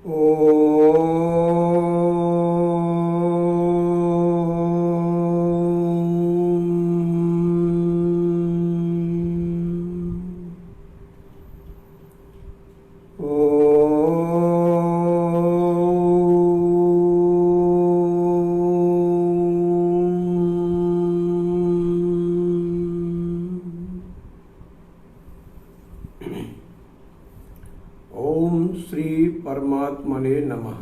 ओम श्री परमात्मने नमः।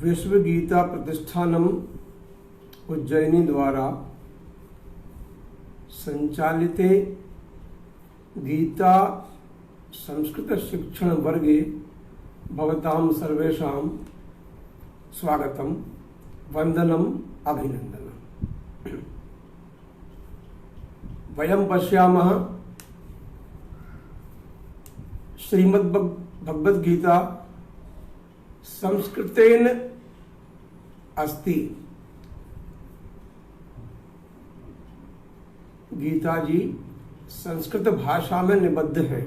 विश्व गीता प्रतिष्ठानम उज्जैनी द्वारा संचालिते गीता संस्कृत शिक्षण वर्गे भवतां सर्वेषां स्वागतम, वंदनम, अभिनंदनम। वयं पश्यामः श्रीमद्भगवद्गीता संस्कृतेन अस्ति। गीता जी संस्कृत भाषा में निबद्ध हैं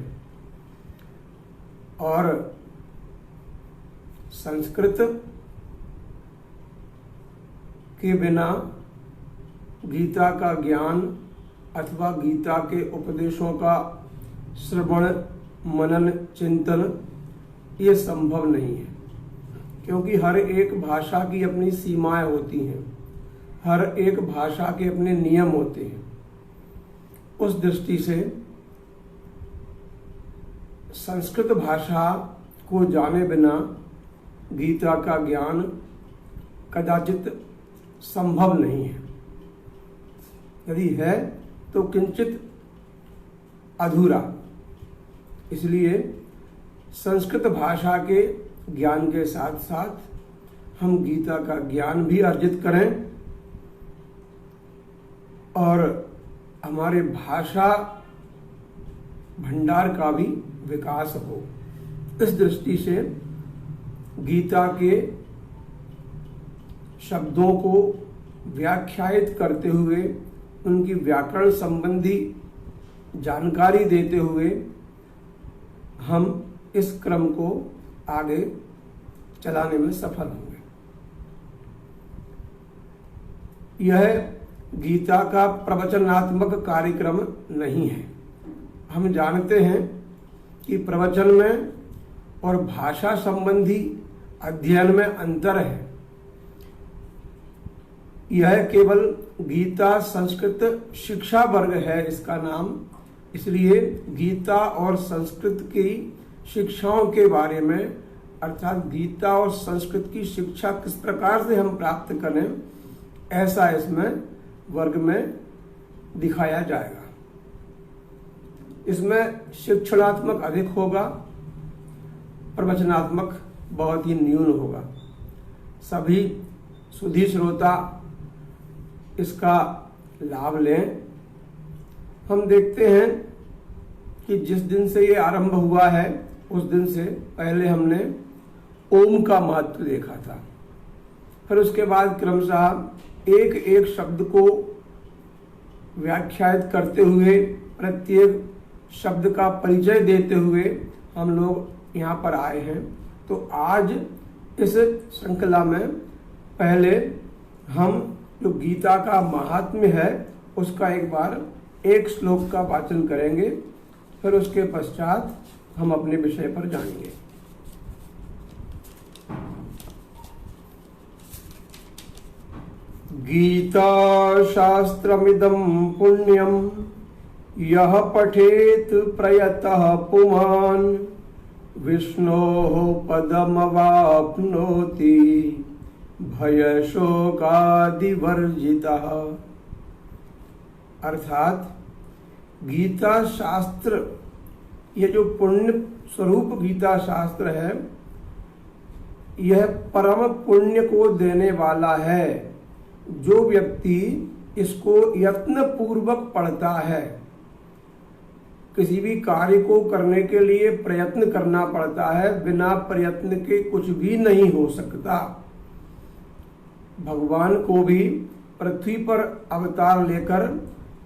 और संस्कृत के बिना गीता का ज्ञान अथवा गीता के उपदेशों का श्रवण, मनन, चिंतन ये संभव नहीं है, क्योंकि हर एक भाषा की अपनी सीमाएं होती हैं, हर एक भाषा के अपने नियम होते हैं। उस दृष्टि से संस्कृत भाषा को जाने बिना गीता का ज्ञान कदाचित संभव नहीं है। यदि है तो किंचित अधूरा। इसलिए संस्कृत भाषा के ज्ञान के साथ साथ हम गीता का ज्ञान भी अर्जित करें और हमारे भाषा भंडार का भी विकास हो। इस दृष्टि से गीता के शब्दों को व्याख्यायित करते हुए, उनकी व्याकरण संबंधी जानकारी देते हुए हम इस क्रम को आगे चलाने में सफल होंगे। यह गीता का प्रवचनात्मक कार्यक्रम नहीं है। हम जानते हैं कि प्रवचन में और भाषा संबंधी अध्ययन में अंतर है। यह केवल गीता संस्कृत शिक्षा वर्ग है इसका नाम। इसलिए गीता और संस्कृत की शिक्षाओं के बारे में, अर्थात गीता और संस्कृत की शिक्षा किस प्रकार से हम प्राप्त करें, ऐसा इसमें वर्ग में दिखाया जाएगा। इसमें शिक्षणात्मक अधिक होगा, प्रवचनात्मक बहुत ही न्यून होगा। सभी सुधी श्रोता इसका लाभ लें। हम देखते हैं कि जिस दिन से ये आरंभ हुआ है उस दिन से पहले हमने ओम का महत्व देखा था। फिर उसके बाद क्रमशः एक एक शब्द को व्याख्यायित करते हुए, प्रत्येक शब्द का परिचय देते हुए हम लोग यहाँ पर आए हैं। तो आज इस श्रृंखला में पहले हम जो गीता का महात्म्य है उसका एक बार एक श्लोक का वाचन करेंगे, फिर उसके पश्चात हम अपने विषय पर जाएंगे। गीता शास्त्रमिदं पुण्यं यः पठेत् प्रयतः पुमान् विष्णोः पदमवाप्नोति भय शोकादिवर्जितः। अर्थात गीता शास्त्र, ये जो पुण्य स्वरूप गीता शास्त्र है, यह परम पुण्य को देने वाला है। जो व्यक्ति इसको यत्न पूर्वक पढ़ता है, किसी भी कार्य को करने के लिए प्रयत्न करना पड़ता है, बिना प्रयत्न के कुछ भी नहीं हो सकता। भगवान को भी पृथ्वी पर अवतार लेकर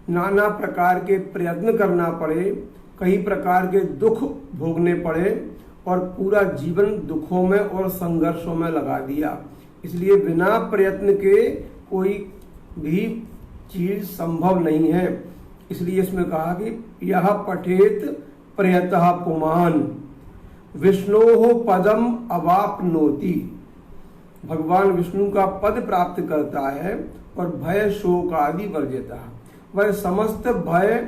नाना प्रकार के प्रयत्न करना पड़े, कई प्रकार के दुख भोगने पड़े और पूरा जीवन दुखों में और संघर्षों में लगा दिया। इसलिए बिना प्रयत्न के कोई भी चीज संभव नहीं है। इसलिए इसमें कहा कि यह पठेत प्रयतः पुमान विष्णोः पदम अवाप्नोति। भगवान विष्णु का पद प्राप्त करता है और भय शोक आदि वर्जितः, वह समस्त भय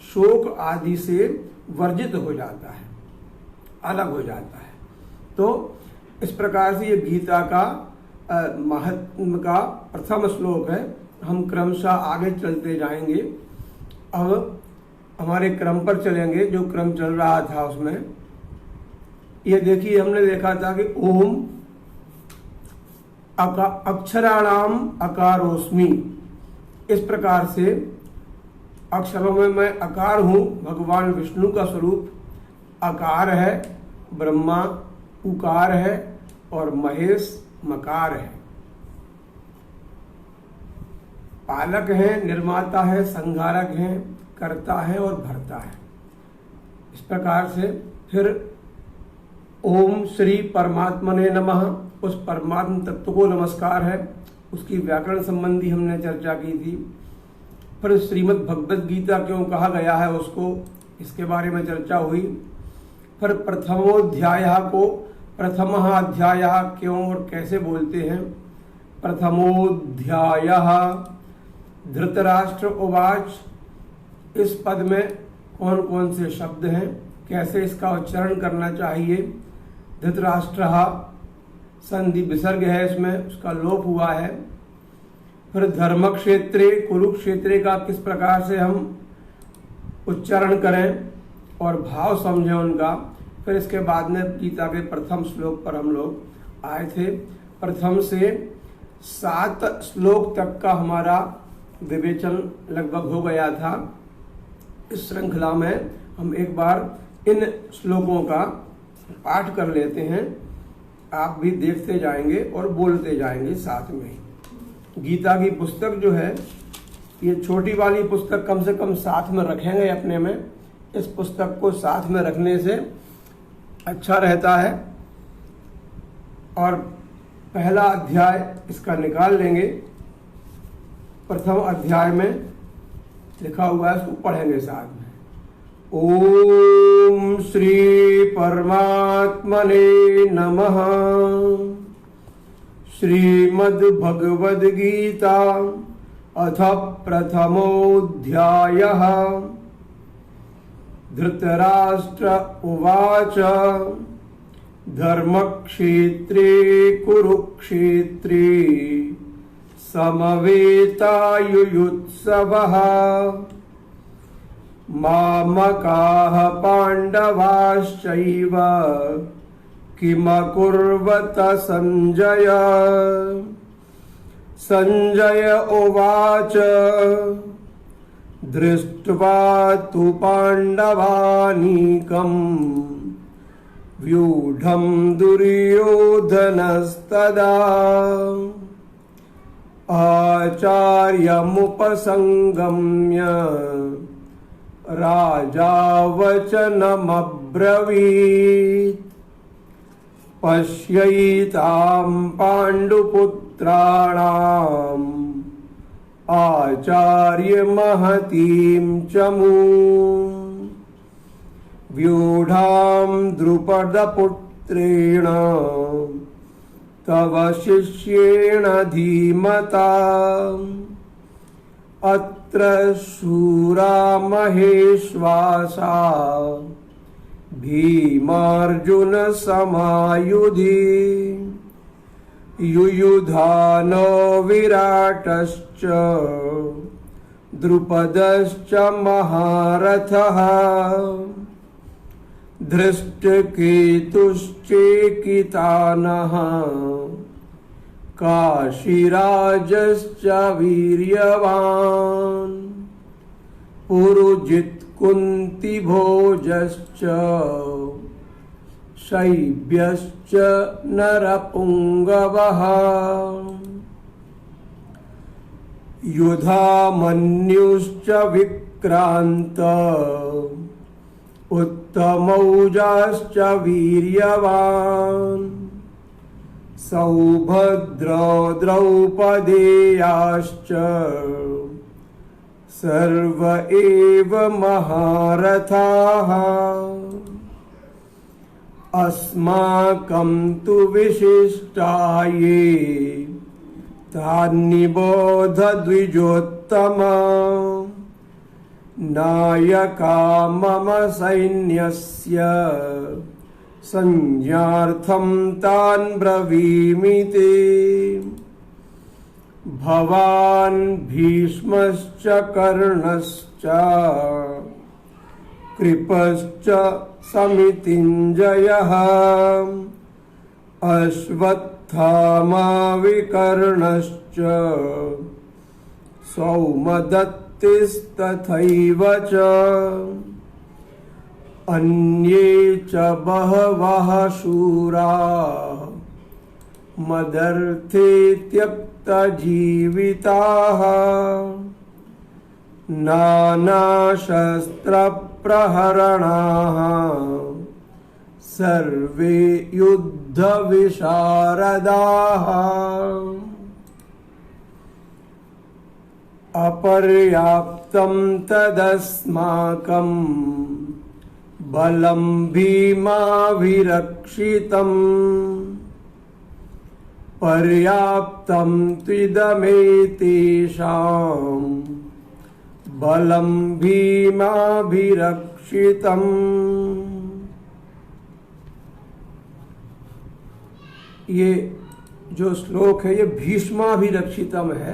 शोक आदि से वर्जित हो जाता है, अलग हो जाता है। तो इस प्रकार से ये गीता का महात्म्य का प्रथम श्लोक है। हम क्रमशः आगे चलते जाएंगे। अब हमारे क्रम पर चलेंगे, जो क्रम चल रहा था उसमें ये देखिए, हमने देखा था कि ओम अक्षराणाम अकारोस्मि, इस प्रकार से अक्षरों में मैं अकार हूं। भगवान विष्णु का स्वरूप अकार है, ब्रह्मा उकार है और महेश मकार है। पालक है, निर्माता है, संहारक है, करता है और भरता है। इस प्रकार से फिर ओम श्री परमात्मने नमः, उस परमात्म तत्व को नमस्कार है। उसकी व्याकरण संबंधी हमने चर्चा की थी। फिर श्रीमद् भगवद गीता क्यों कहा गया है उसको, इसके बारे में चर्चा हुई। फिर प्रथमोध्याय को प्रथमः अध्याय क्यों और कैसे बोलते हैं। प्रथमोध्याय धृतराष्ट्र उवाच, इस पद में कौन कौन से शब्द हैं, कैसे इसका उच्चारण करना चाहिए। धृतराष्ट्र संधि विसर्ग है इसमें, उसका लोप हुआ है। फिर धर्म क्षेत्रे कुरुक्षेत्रे का किस प्रकार से हम उच्चारण करें और भाव समझें उनका। फिर इसके बाद में गीता के प्रथम श्लोक पर हम लोग आए थे। प्रथम से 7 श्लोक तक का हमारा विवेचन लगभग हो गया था। इस श्रृंखला में हम एक बार इन श्लोकों का पाठ कर लेते हैं। आप भी देखते जाएंगे और बोलते जाएंगे साथ में। गीता की पुस्तक जो है, ये छोटी वाली पुस्तक कम से कम साथ में रखेंगे अपने में। इस पुस्तक को साथ में रखने से अच्छा रहता है। और पहला अध्याय इसका निकाल लेंगे। प्रथम अध्याय में लिखा हुआ है, उसको पढ़ेंगे साथ में। ओम श्री परमात्मने नमः। श्रीमद् भगवद गीता अथ प्रथमोऽध्यायः। धृतराष्ट्र उवाच धर्मक्षेत्रे कुरुक्षेत्रे समवेतायुयुत्सवः। मामकाः पाण्डवाश्चैव किमकुर्वत संजय। संजय उवाच दृष्ट्वा तु पाण्डवानीकम् व्यूढं दुर्योधनस्तदा। आचार्यमुपसंगम्य राजा वचनमब्रवीत्। पश्यैतां पाण्डुपुत्राणाम् आचार्यमहतीं चमूं। व्यूढां द्रुपदपुत्रेण तव शिष्येण धीमता। अत्र शूरा महेश्वासा भीमार्जुन समायुधि। युयुधानो विराटश्च द्रुपदश्च महारथः। धृष्टकेतुश्चेकितानः काशीराजश्च वीर्यवान्। पुरुजित् कुन्तिभोजश्च शैब्यश्च नरपुङ्गवः। युधामन्युश्च विक्रान्त उत्तमौजाश्च वीर्यवान् सौभद्रो द्रौपदेयाश्च सर्व एव महारथाः अस्माकं तु विशिष्टाये तान्निबोध द्विजोत्तमा नायका मम सैन्यस्य संज्ञार्थं तान् ब्रवीमि ते भवान् भीष्मश्च कर्णश्च कृपश्च समितिञ्जयः अश्वत्थामा विकर्णश्च सौमदत्तिस्तथैव च अन्ये च बहवः शूरा मदर्थे त्यक्तजीविताः नानाशस्त्रप्रहरणाः सर्वे युद्धविशारदाः अपर्याप्तं तदस्माकं बलं भीमाभिरक्षितम् पर्याप्तं त्विदमेतेषां बलं भीमाभिरक्षितम्। ये जो श्लोक है ये भीष्माभिरक्षितम है,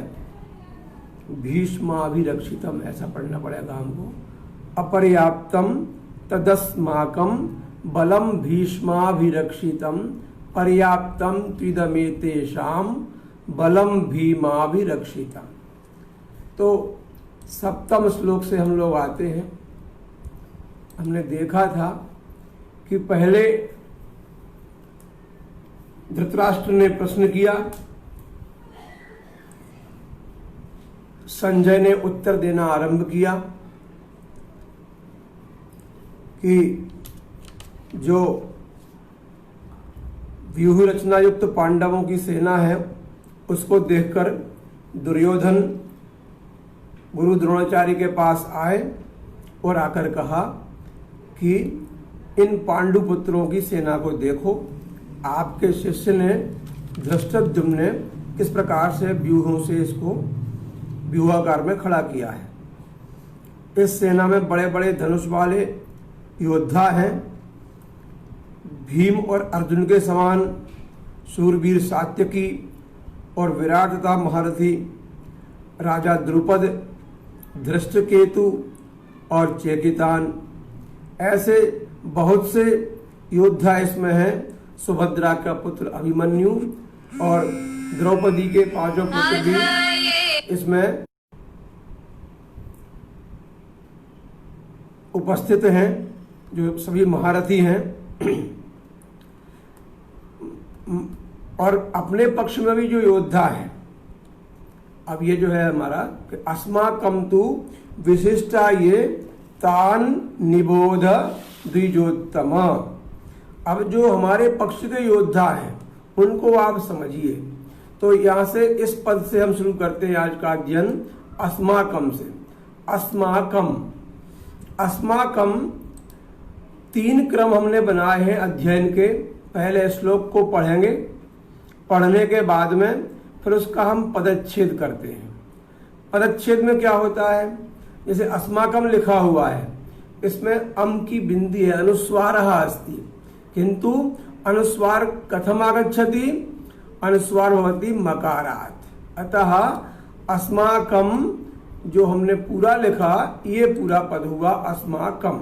भीष्माभिरक्षितम ऐसा पढ़ना पड़ेगा हमको। अपर्याप्तम तदस्माकं बलम भीष्माभिरक्षितम पर्याप्तम त्विदमेतेषां बलम भीमाभिरक्षितम। तो सप्तम श्लोक से हम लोग आते हैं। हमने देखा था कि पहले धृतराष्ट्र ने प्रश्न किया, संजय ने उत्तर देना आरंभ किया कि जो व्यूह रचना युक्त पांडवों की सेना है उसको देखकर दुर्योधन गुरु द्रोणाचार्य के पास आए और आकर कहा कि इन पांडुपुत्रों की सेना को देखो, आपके शिष्य ने धृष्टद्युम्न ने किस प्रकार से व्यूहों से इसको व्यूहाकार में खड़ा किया है। इस सेना में बड़े बड़े धनुष वाले योद्धा हैं, भीम और अर्जुन के समान शूरवीर सात्यकी और विराट तथा महारथी राजा द्रुपद, धृष्टकेतु और चेकितान, ऐसे बहुत से योद्धा इसमें हैं। सुभद्रा का पुत्र अभिमन्यु और द्रौपदी के पांचों पुत्र भी इसमें उपस्थित हैं, जो सभी महारथी हैं। और अपने पक्ष में भी जो योद्धा है, अब ये जो है हमारा अस्माकं तु विशिष्टा ये तान निबोध द्विजोत्तम। अब जो हमारे पक्ष के योद्धा हैं उनको आप समझिए। तो यहाँ से इस पद से हम शुरू करते हैं आज का अध्ययन अस्माकं से। अस्माकं, अस्माकं तीन क्रम हमने बनाए हैं अध्ययन के। पहले श्लोक को पढ़ेंगे, पढ़ने के बाद में फिर उसका हम पदच्छेद करते हैं। पदच्छेद में क्या होता है, जैसे अस्माकं लिखा हुआ है, इसमें अम की बिंदी है, अनुस्वारः अस्ति, किंतु अनुस्वार कथम आगच्छति, अनुस्वार भवति मकारात्। अतः अस्माकं जो हमने पूरा लिखा ये पूरा पद हुआ अस्माकं।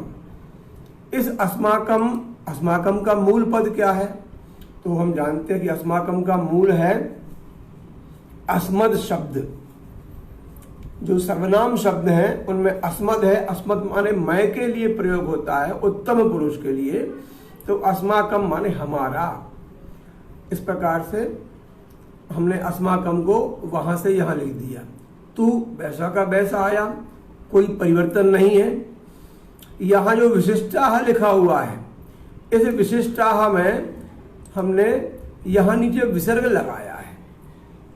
इस अस्माकं, अस्माकं का मूल पद क्या है, तो हम जानते हैं कि अस्माकं का मूल है अस्मद शब्द। जो सर्वनाम शब्द हैं उनमें अस्मद है। अस्मद माने मैं के लिए प्रयोग होता है, उत्तम पुरुष के लिए। तो अस्माकं माने हमारा। इस प्रकार से हमने अस्माकं को वहां से यहां लिख दिया। तू वैसा का वैसा आया, कोई परिवर्तन नहीं है। यहाँ जो विशिष्टाः लिखा हुआ है, इस विशिष्टाः में हमने यहाँ नीचे विसर्ग लगाया है,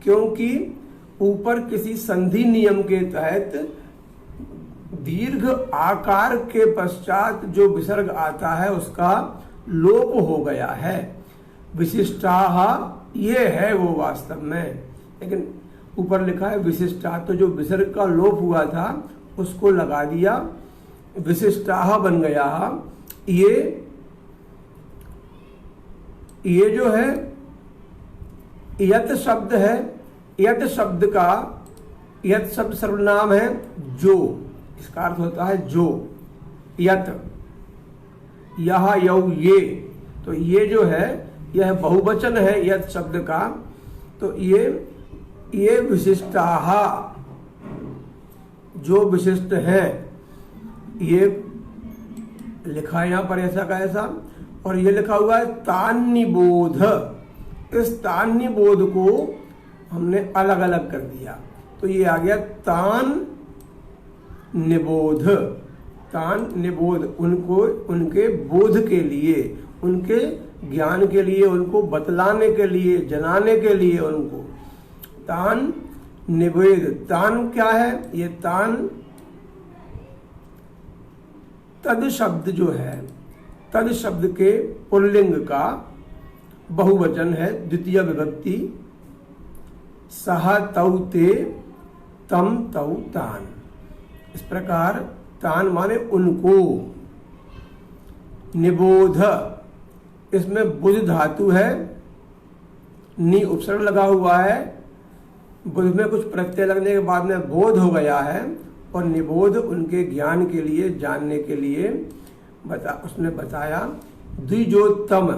क्योंकि ऊपर किसी संधि नियम के तहत दीर्घ आकार के पश्चात जो विसर्ग आता है उसका लोप हो गया है। विशिष्टाः ये है वो वास्तव में, लेकिन ऊपर लिखा है विशिष्टा, तो जो विसर्ग का लोप हुआ था उसको लगा दिया, विशिष्टाः बन गया। ये जो है यत शब्द है, यत शब्द का, यत शब्द सर्वनाम है जो, इसका अर्थ होता है जो, यत, यह, यौ, ये, तो ये जो है यह बहुवचन है यत शब्द का, तो ये विशिष्टाः जो विशिष्ट है, ये लिखा है यहाँ पर ऐसा का ऐसा, और ये लिखा हुआ है तान्निबोध। इस तान्निबोध को हमने अलग अलग कर दिया, तो ये आ गया तान निबोध। तान निबोध, उनको उनके बोध के लिए, उनके ज्ञान के लिए, उनको बतलाने के लिए, जनाने के लिए उनको तान निवेद। तान क्या है? ये तान तद शब्द जो है, तद शब्द के पुल्लिंग का बहुवचन है, द्वितीय विभक्ति। सह तौ ते तम तौ तान। इस प्रकार तान माने उनको। निबोध, इसमें बुध धातु है, नी उपसर्ग लगा हुआ है, बुध में कुछ प्रत्यय लगने के बाद में बोध हो गया है, और निबोध उनके ज्ञान के लिए, जानने के लिए उसने बताया। द्विजोत्तम,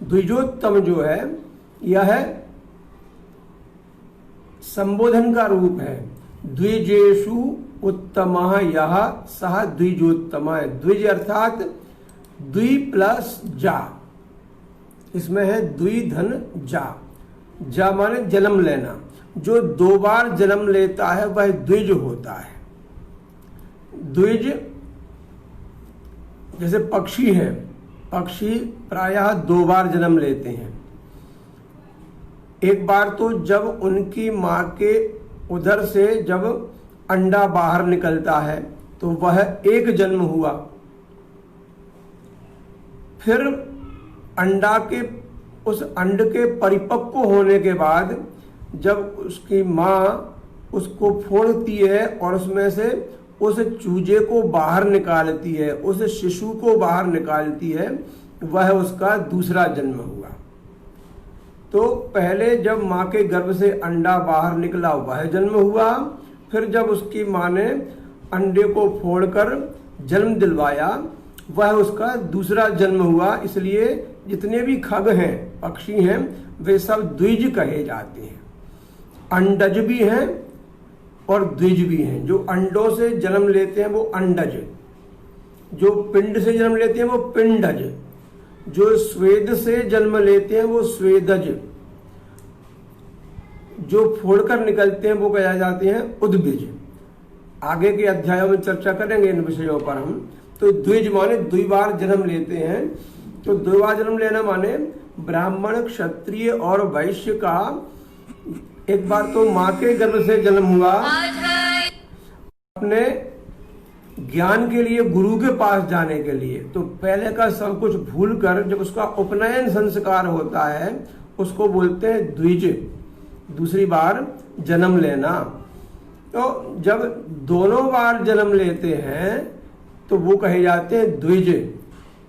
द्विजोत्तम जो है यह संबोधन का रूप है। द्विजेषु उत्तमः यः सः द्विजोत्तमः। द्विज अर्थात द्वि प्लस जा, इसमें है द्वि धन जा। जा माने जन्म लेना, जो दो बार जन्म लेता है वह द्विज होता है। द्विज जैसे पक्षी है, पक्षी प्रायः दो बार जन्म लेते हैं। एक बार तो जब उनकी माँ के उधर से जब अंडा बाहर निकलता है तो वह एक जन्म हुआ। फिर अंडा के, उस अंड के परिपक्व होने के बाद जब उसकी माँ उसको फोड़ती है और उसमें से उस चूजे को बाहर निकालती है, उस शिशु को बाहर निकालती है, वह उसका दूसरा जन्म हुआ। तो पहले जब माँ के गर्भ से अंडा बाहर निकला वह जन्म हुआ, फिर जब उसकी माँ ने अंडे को फोड़कर जन्म दिलवाया वह उसका दूसरा जन्म हुआ। इसलिए जितने भी खग हैं, पक्षी हैं, वे सब द्विज कहे जाते हैं। अंडज भी हैं और द्विज भी हैं। जो अंडों से जन्म लेते हैं वो अंडज, जो पिंड से जन्म लेते हैं वो पिंडज, जो स्वेद से जन्म लेते हैं वो स्वेदज, जो फोड़कर निकलते हैं वो कहे जाते हैं उद्भिज। आगे के अध्यायों में चर्चा करेंगे इन विषयों पर हम। तो द्विज माने द्विबार जन्म लेते हैं। तो द्विबार जन्म लेना माने ब्राह्मण, क्षत्रिय और वैश्य का एक बार तो माँ के गर्भ से जन्म हुआ, अपने ज्ञान के लिए गुरु के पास जाने के लिए, तो पहले का सब कुछ भूल कर जब उसका उपनयन संस्कार होता है उसको बोलते हैं द्विज, दूसरी बार जन्म लेना। तो जब दोनों बार जन्म लेते हैं तो वो कहे जाते हैं द्विज।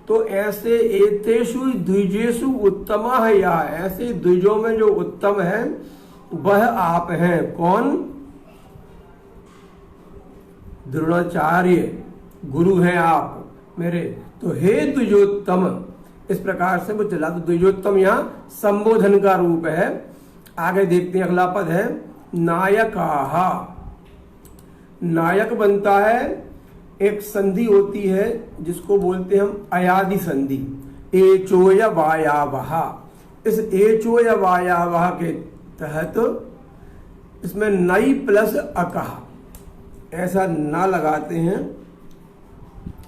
तो ऐसे एतेषु द्विजेषु उत्तमः या, ऐसे द्विजों में जो उत्तम है वह आप हैं। कौन? द्रोणाचार्य गुरु हैं आप मेरे। तो हे द्विजोत्तम, इस प्रकार से वो चला। तो द्विजोत्तम यहाँ संबोधन का रूप है। आगे देखते हैं, अगला पद है नायकाः। नायक बनता है, एक संधि होती है जिसको बोलते हैं हम अयादि संधि, एचोय वायावः। इस एचोय वायावः के तहत इसमें नई प्लस अकः ऐसा ना लगाते हैं,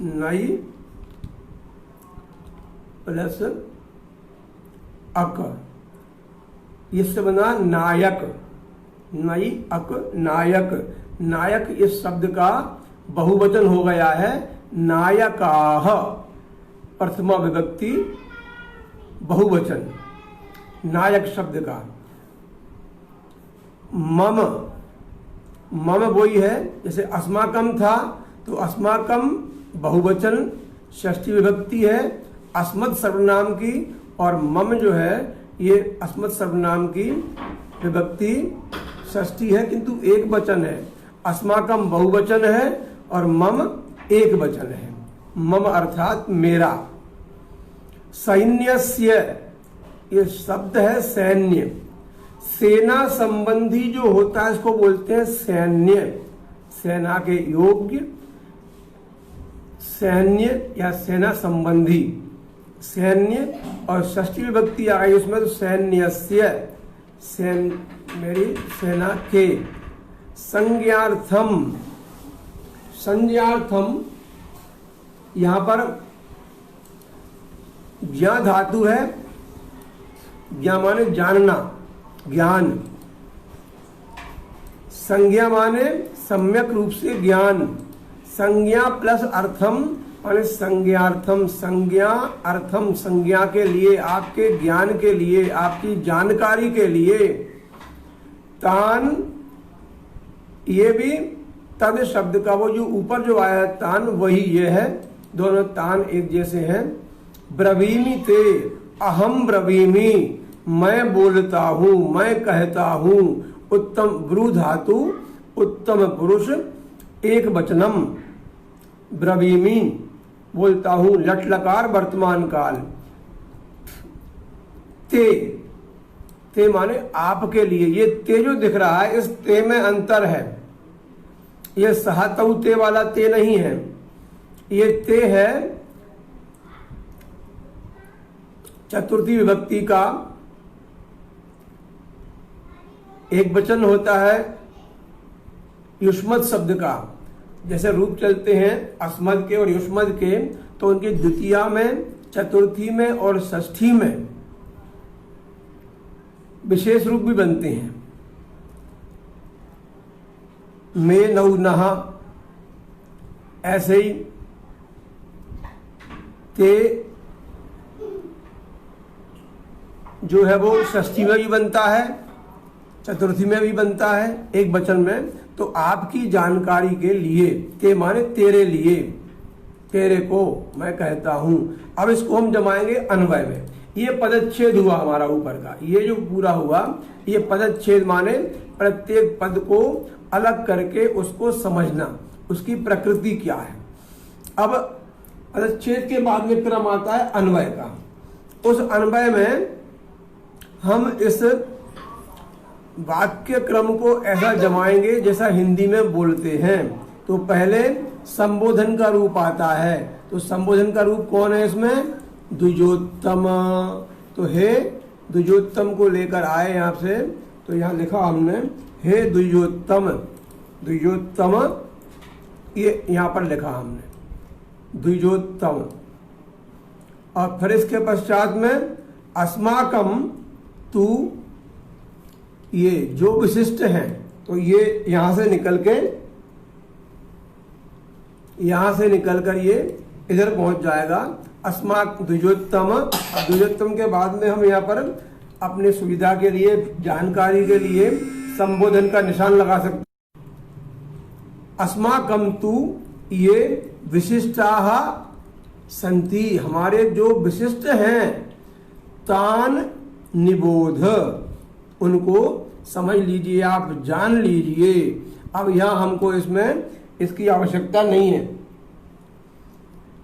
नई प्लस अक, इससे बना नायक, नई अक नायक। नायक इस शब्द का बहुवचन हो गया है नायकाः, प्रथमा विभक्ति बहुवचन नायक शब्द का। मम, मम वही है, जैसे अस्माकम था तो अस्माकम बहुवचन षष्ठी विभक्ति है अस्मत् सर्वनाम की, और मम जो है ये अस्मत् सर्वनाम की विभक्ति षष्ठी है किंतु एक वचन है। अस्माकम बहुवचन है और मम एक वचन है। मम अर्थात मेरा। सैन्यस्य, ये शब्द है सैन्य। सेना संबंधी जो होता है इसको बोलते हैं सैन्य, सेना के योग्य, सैन्य या सेना संबंधी। सैन्य और षष्ठी विभक्ति आ गई उसमें तो सैन्यस्य, मेरी सेना के। संज्ञार्थम, संज्ञार्थम यहां पर ज्ञा धातु है। ज्ञा माने जानना, ज्ञान। संज्ञा माने सम्यक रूप से ज्ञान। संज्ञा प्लस अर्थम माने संज्ञार्थम। संज्ञा अर्थम, संज्ञा के लिए, आपके ज्ञान के लिए, आपकी जानकारी के लिए। तान, ये भी तद शब्द का वो जो ऊपर जो आया तान वही ये है, दोनों तान एक जैसे हैं। ब्रवीमि ते, अहम ब्रवीमि, मैं बोलता हूं, मैं कहता हूं। उत्तम ब्रू धातु, उत्तम पुरुष एक वचनम। ब्रवीमि बोलता हूं, लट लकार वर्तमान काल। ते, ते माने आपके लिए। ये ते जो दिख रहा है इस ते में अंतर है। ये सहतऊ ते वाला ते नहीं है, ये ते है चतुर्थी विभक्ति का एक वचन होता है युष्मत् शब्द का। जैसे रूप चलते हैं अस्मद के और युष्मद के, तो उनकी द्वितीया में, चतुर्थी में और षष्ठी में विशेष रूप भी बनते हैं। में नौ नहा, ऐसे ही ते जो है वो षष्ठी में भी बनता है, चतुर्थी में भी बनता है एक वचन में। तो आपकी जानकारी के लिए, ते माने तेरे लिए, तेरे को मैं कहता हूं। अब इसको हम जमाएंगे अन्वय में। ये पदच्छेद हुआ हमारा ऊपर का, ये जो पूरा हुआ ये पदच्छेद माने प्रत्येक पद को अलग करके उसको समझना, उसकी प्रकृति क्या है। अब पदच्छेद के बाद में क्रम आता है अन्वय का। उस अन्वय में हम इस वाक्य क्रम को ऐसा जमाएंगे जैसा हिंदी में बोलते हैं। तो पहले संबोधन का रूप आता है, तो संबोधन का रूप कौन है इसमें? द्विजोत्तम। तो हे द्विजोत्तम को लेकर आए यहाँ से, तो यहाँ लिखा हमने हे द्विजोत्तम। द्विजोत्तम ये यहाँ पर लिखा हमने द्विजोत्तम। और फिर इसके पश्चात में अस्माकम तू, ये जो विशिष्ट हैं, तो ये यहां से निकल कर ये इधर पहुंच जाएगा अस्माक द्विजोत्तम। द्विजोत्तम के बाद में हम यहाँ पर अपने सुविधा के लिए, जानकारी के लिए संबोधन का निशान लगा सकते हैं। अस्माकम तू, ये विशिष्टाः संति, हमारे जो विशिष्ट हैं, तान निबोध, उनको समझ लीजिए, आप जान लीजिए। अब यहां हमको इसमें इसकी आवश्यकता नहीं है।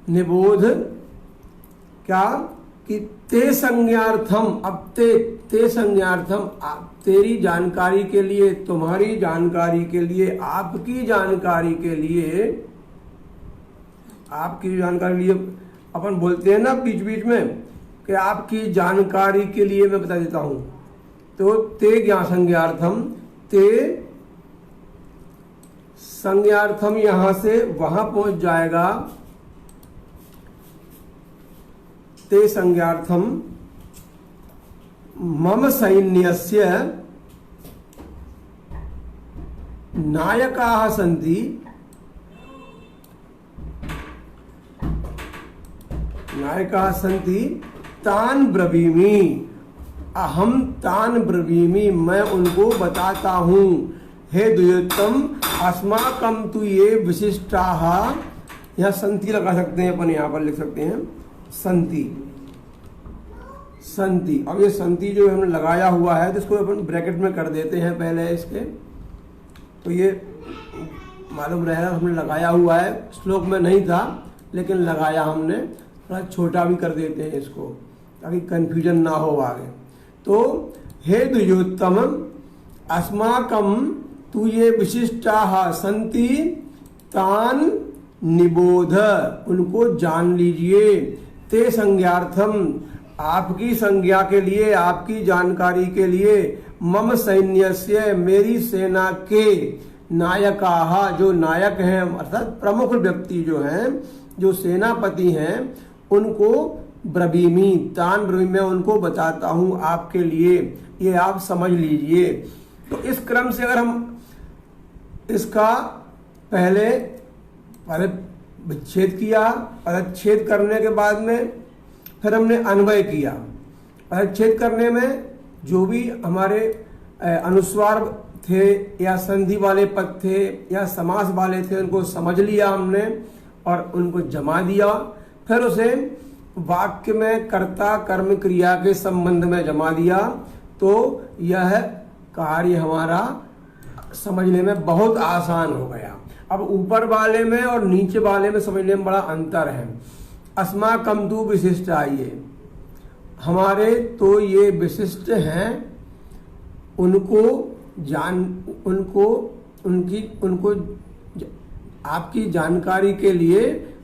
निबोध क्या कि ते संज्ञार्थम, अब ते संज्ञार्थम, तेरी जानकारी के लिए, तुम्हारी जानकारी के लिए, आपकी जानकारी के लिए, आपकी जानकारी के लिए अपन बोलते हैं ना बीच बीच में कि आपकी जानकारी के लिए मैं बता देता हूं। तो ते ज्ञा संज्ञार्थम, ते संज्ञार्थम यहां से वहां पहुंच जाएगा ते संज्ञार्थम मम सैन्यस्य नायकाः सन्ति तान ब्रवीमि, अहम तान ब्रवीमि, मैं उनको बताता हूँ। हे द्विजोत्तम अस्माकं तु ये विशिष्टाः, यहाँ संति लगा सकते हैं अपन, यहाँ पर लिख सकते हैं संति। अब ये संति जो हमने लगाया हुआ है तो इसको अपन ब्रैकेट में कर देते हैं पहले इसके, तो ये मालूम रहेगा हमने लगाया हुआ है। श्लोक में नहीं था लेकिन लगाया हमने, थोड़ा छोटा भी कर देते हैं इसको ताकि कंफ्यूजन ना हो आगे। तो हे द्विजोत्तम अस्माकं तु ये विशिष्टाः सन्ति तान निबोध, उनको जान लीजिए। ते संज्ञार्थम, आपकी संज्ञा के लिए, आपकी जानकारी के लिए, मम सैन्यस्य, मेरी सेना के, नायकाः, जो नायक हैं अर्थात प्रमुख व्यक्ति जो हैं, जो सेनापति हैं, उनको ब्रवीमि, तान ब्रवीमि, मैं उनको बताता हूँ आपके लिए, ये आप समझ लीजिए। तो इस क्रम से अगर हम इसका पहले विच्छेद किया, पदच्छेद करने के बाद में फिर हमने अन्वय किया। पदच्छेद करने में जो भी हमारे अनुस्वार थे या संधि वाले पद थे या समास वाले थे, उनको समझ लिया हमने और उनको जमा दिया। फिर उसे वाक्य में कर्ता कर्म क्रिया के संबंध में जमा दिया, तो यह कार्य हमारा समझने में बहुत आसान हो गया। अब ऊपर वाले में और नीचे वाले में समझने में बड़ा अंतर है। अस्माकं तु विशिष्ट, आइए हमारे तो ये विशिष्ट हैं, उनको आपकी जानकारी के लिए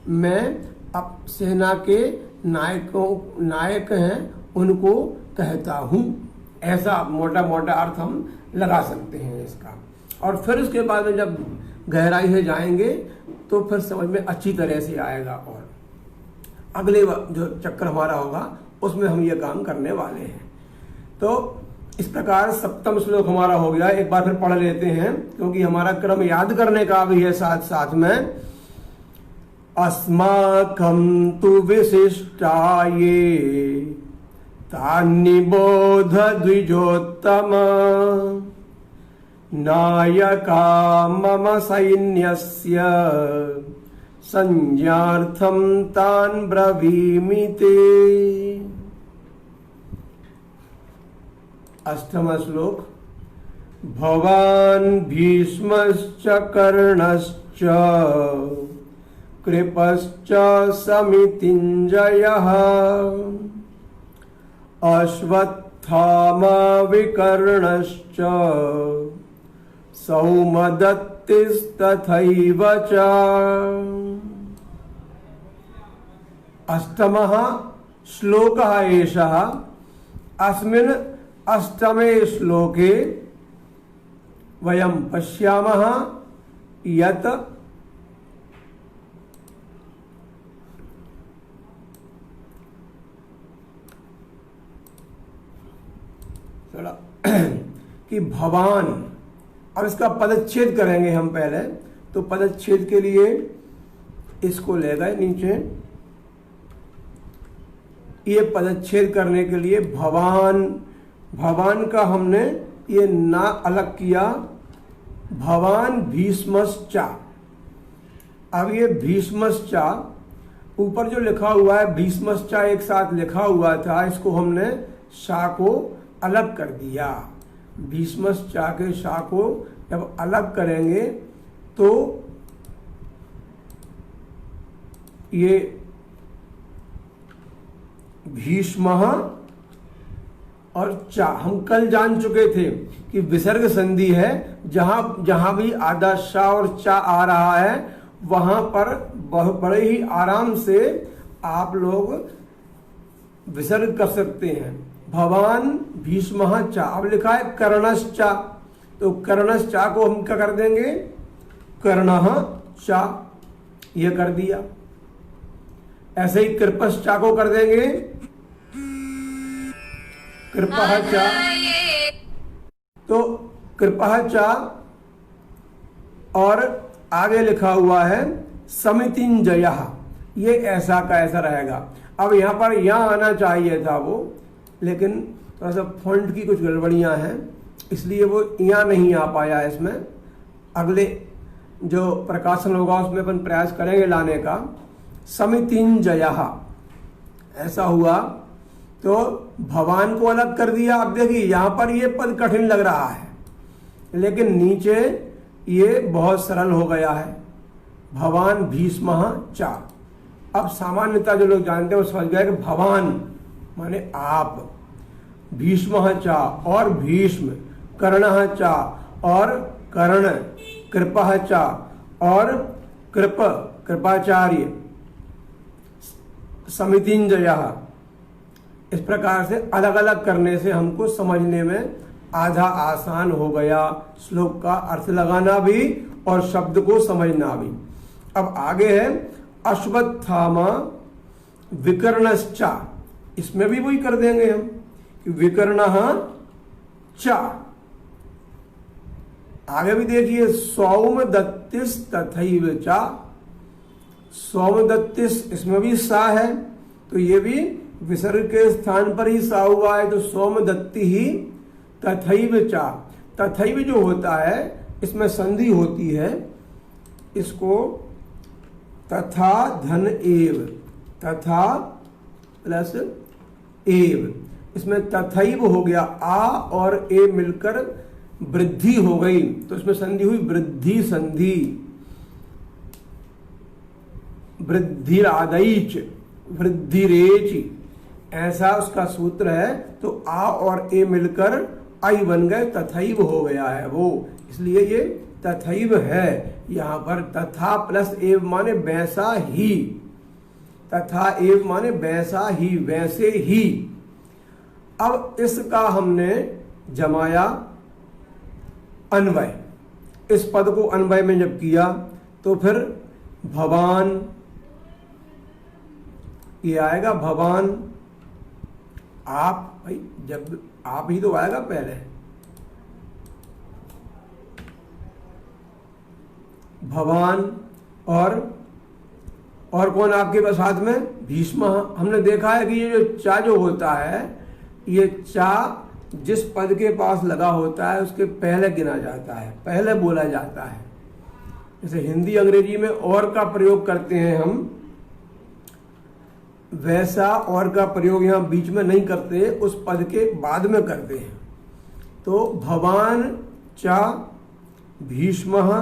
मैं अब सेना के नायक हैं उनको कहता हूँ। ऐसा मोटा मोटा अर्थ हम लगा सकते हैं इसका। और फिर उसके बाद में जब गहराई से जाएंगे तो फिर समझ में अच्छी तरह से आएगा। और अगले जो चक्कर हमारा होगा उसमें हम ये काम करने वाले हैं। तो इस प्रकार सप्तम श्लोक हमारा हो गया। एक बार फिर पढ़ लेते हैं क्योंकि हमारा क्रम याद करने का भी है साथ साथ में। अस्माकं तु विशिष्टाये तान्निबोध द्विजोत्तम नायका मम सैन्यस्य संज्ञार्थं तान् ब्रवीमि ते। अष्टम श्लोक। भवान् भीष्मश्च कर्णश्च कृपश्च समितिञ्जयः अश्वत्थामा विकर्णश्च सौमदत्तिस्तथैव च। अष्टमः श्लोकः एषः। अस्मिन् अष्टमे श्लोके वयं पश्यामः यत् कि भवान, और इसका पदच्छेद करेंगे हम पहले। तो पदच्छेद के लिए इसको ले गए नीचे, ये पदच्छेद करने के लिए भवान, भवान का हमने ये ना अलग किया। भवान भीष्मश्चा। अब ये भीष्मश्चा ऊपर जो लिखा हुआ है, भीष्मश्चा एक साथ लिखा हुआ था, इसको हमने शा को अलग कर दिया। भीष्मश्चा के शा को जब अलग करेंगे तो ये भीष्मः और चा, हम कल जान चुके थे कि विसर्ग संधि है। जहां भी आधा शा और चा आ रहा है वहां पर बड़े ही आराम से आप लोग विसर्ग कर सकते हैं। भवान भीष्मः चा। अब लिखा है कर्णश्चा, तो कर्णश्चा को हम क्या कर देंगे, कर्णः चा, यह कर दिया। ऐसे ही कृपश्चा को कर देंगे कृपश्चा, तो कृपश्चा और आगे लिखा हुआ है समितिंजयः, ये ऐसा का ऐसा रहेगा। अब यहाँ पर यहाँ आना चाहिए था वो, लेकिन थोड़ा सा फॉन्ट की कुछ गड़बड़ियाँ हैं, इसलिए वो यहाँ नहीं आ पाया। इसमें अगले जो प्रकाशन होगा उसमें अपन प्रयास करेंगे लाने का। समितिंजयः ऐसा हुआ, तो भवान को अलग कर दिया। अब देखिए यहाँ पर ये पद कठिन लग रहा है, लेकिन नीचे ये बहुत सरल हो गया है। भवान भीष्मः च। अब सामान्यतः जो लोग जानते हैं वो समझ गए कि भवान माने आप, भीष्मः च और भीष्म, कर्णः च और कर्ण, कृपः च और कृपाचार्य, समितिंजयः। इस प्रकार से अलग अलग करने से हमको समझने में आधा आसान हो गया, श्लोक का अर्थ लगाना भी और शब्द को समझना भी। अब आगे है अश्वत्थामा विकर्णश्च, इसमें भी वही कर देंगे हम कि विकर्णः च। आगे भी देखिए सौमदत्तिस् तथैव च, सौमदत्तिस् इसमें भी सा है, तो ये भी विसर्ग के स्थान पर ही सा हुआ है, तो सोमदत्ति ही तथैव च। तथैव जो होता है इसमें संधि होती है, इसको तथा धन एव, तथा प्लस एव, इसमें तथैव हो गया, आ और ए मिलकर वृद्धि हो गई, तो इसमें संधि हुई वृद्धि संधि, वृद्धिरादैच, वृद्धिरेच, ऐसा उसका सूत्र है। तो आ और ए मिलकर आई बन गए, तथैव हो गया है वो, इसलिए ये तथैव है। यहाँ पर तथा प्लस एव माने वैसा ही, तथा एव माने वैसा ही, वैसे ही। अब इसका हमने जमाया अन्वय, इस पद को अन्वय में जब किया तो फिर भवान ये आएगा, भवान आप, भाई जब आप ही तो आएगा पहले, भवान और कौन आपके पास साथ में, भीष्म। हमने देखा है कि ये जो चा जो होता है, ये चा जिस पद के पास लगा होता है उसके पहले गिना जाता है, पहले बोला जाता है। जैसे हिंदी अंग्रेजी में और का प्रयोग करते हैं हम, वैसा और का प्रयोग यहाँ बीच में नहीं करते, उस पद के बाद में करते हैं। तो भवान च भीष्मः,